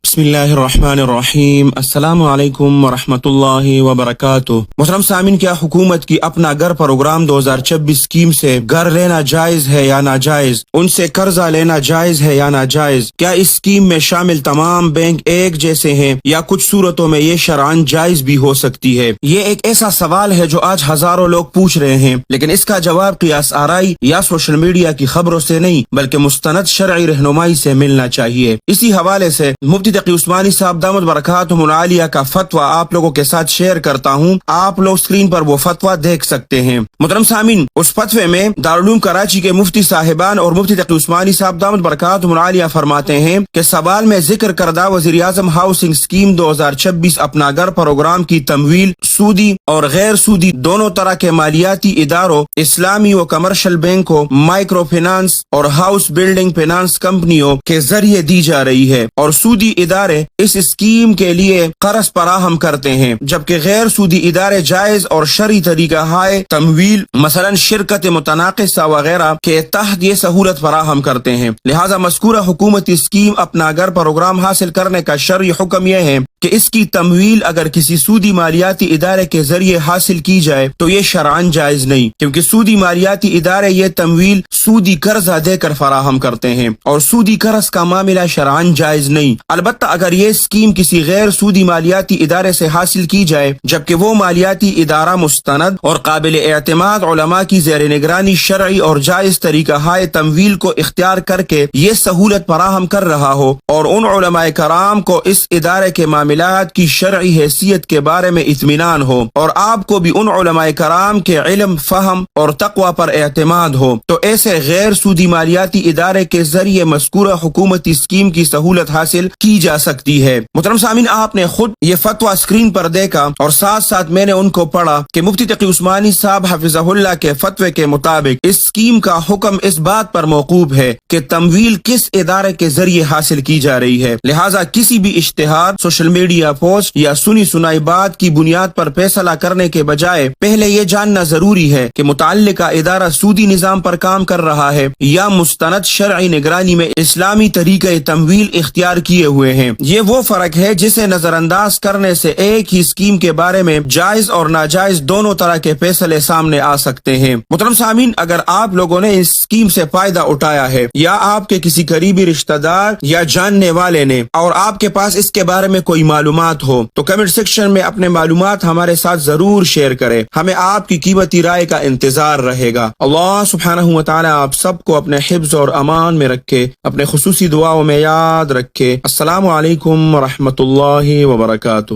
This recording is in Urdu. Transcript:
بسم اللہ الرحمن الرحیم۔ السلام علیکم ورحمۃ اللہ وبرکاتہ۔ محترم سامعین، کیا حکومت کی اپنا گھر پروگرام 2026 اسکیم سے گھر لینا جائز ہے یا ناجائز؟ ان سے قرضہ لینا جائز ہے یا ناجائز؟ کیا اس اسکیم میں شامل تمام بینک ایک جیسے ہیں یا کچھ صورتوں میں یہ شرعاً جائز بھی ہو سکتی ہے؟ یہ ایک ایسا سوال ہے جو آج ہزاروں لوگ پوچھ رہے ہیں، لیکن اس کا جواب قیاس آرائی یا سوشل میڈیا کی خبروں سے نہیں بلکہ مستند شرعی رہنمائی سے ملنا چاہیے۔ اسی حوالے سے مفتی تقی عثمانی صاحب دامت برکاتہم العالیہ کا فتویٰ آپ لوگوں کے ساتھ شیئر کرتا ہوں۔ آپ لوگ اسکرین پر وہ فتویٰ دیکھ سکتے ہیں۔ محترم سامعین، اس فتوے میں دارالعلوم کراچی کے مفتی صاحبان اور مفتی تقی عثمانی صاحب دامت برکاتہم العالیہ فرماتے ہیں کہ سوال میں ذکر کردہ وزیر اعظم ہاؤسنگ اسکیم 2026 اپنا گھر پروگرام کی تمویل سودی اور غیر سودی دونوں طرح کے مالیاتی اداروں، اسلامی و کمرشل بینکوں، مائکرو فنانس اور ہاؤس بلڈنگ فنانس کمپنیوں کے ذریعے دی جا رہی ہے، اور سودی ادارے اس اسکیم کے لیے قرض فراہم کرتے ہیں، جبکہ غیر سودی ادارے جائز اور شرعی طریقہ ہائے تمویل مثلا شرکت متناقصہ وغیرہ کے تحت یہ سہولت فراہم کرتے ہیں۔ لہذا مذکورہ حکومتی اسکیم اپنا گھر پروگرام حاصل کرنے کا شرعی حکم یہ ہے کہ اس کی تمویل اگر کسی سودی مالیاتی ادارے کے ذریعے حاصل کی جائے تو یہ شرعاً جائز نہیں، کیونکہ سودی مالیاتی ادارے یہ تمویل سودی قرضہ دے کر فراہم کرتے ہیں اور سودی قرض کا معاملہ شرعاً جائز نہیں۔ البتہ اگر یہ اسکیم کسی غیر سودی مالیاتی ادارے سے حاصل کی جائے جبکہ وہ مالیاتی ادارہ مستند اور قابل اعتماد علماء کی زیر نگرانی شرعی اور جائز طریقہ ہائے تمویل کو اختیار کر کے یہ سہولت فراہم کر رہا ہو، اور ان علماء کرام کو اس ادارے کے معاملات کی شرعی حیثیت کے بارے میں اطمینان ہو، اور آپ کو بھی ان علماء کرام کے علم، فہم اور تقوی پر اعتماد ہو، تو ایسے غیر سودی مالیاتی ادارے کے ذریعے مذکورہ حکومتی اسکیم کی سہولت حاصل کی جا سکتی ہے۔ محترم سامعین، آپ نے خود یہ فتویٰ اسکرین پر دیکھا اور ساتھ ساتھ میں نے ان کو پڑھا کہ مفتی تقی عثمانی صاحب حفظہ اللہ کے فتوے کے مطابق اس اسکیم کا حکم اس بات پر موقوف ہے کہ تمویل کس ادارے کے ذریعے حاصل کی جا رہی ہے۔ لہٰذا کسی بھی اشتہار، سوشل میڈیا پوسٹ یا سنی سنائی بات کی بنیاد پر فیصلہ کرنے کے بجائے پہلے یہ جاننا ضروری ہے کہ متعلقہ ادارہ سودی نظام پر کام کر رہا ہے یا مستند شرعی نگرانی میں اسلامی طریقہ تمویل اختیار کیے ہوئے ہیں۔ یہ وہ فرق ہے جسے نظر انداز کرنے سے ایک ہی اسکیم کے بارے میں جائز اور ناجائز دونوں طرح کے فیصلے سامنے آ سکتے ہیں۔ محترم سامعین، اگر آپ لوگوں نے اس اسکیم سے فائدہ اٹھایا ہے یا آپ کے کسی قریبی رشتہ دار یا جاننے والے نے، اور آپ کے پاس اس کے بارے میں کوئی معلومات ہو، تو کمنٹ سیکشن میں اپنے معلومات ہمارے ساتھ ضرور شیئر کریں۔ ہمیں آپ کی قیمتی رائے کا انتظار رہے گا۔ اللہ سبحانہ و تعالی آپ سب کو اپنے حفظ اور امان میں رکھے، اپنے خصوصی دعاؤں میں یاد رکھے۔ السلام علیکم ورحمۃ اللہ وبرکاتہ۔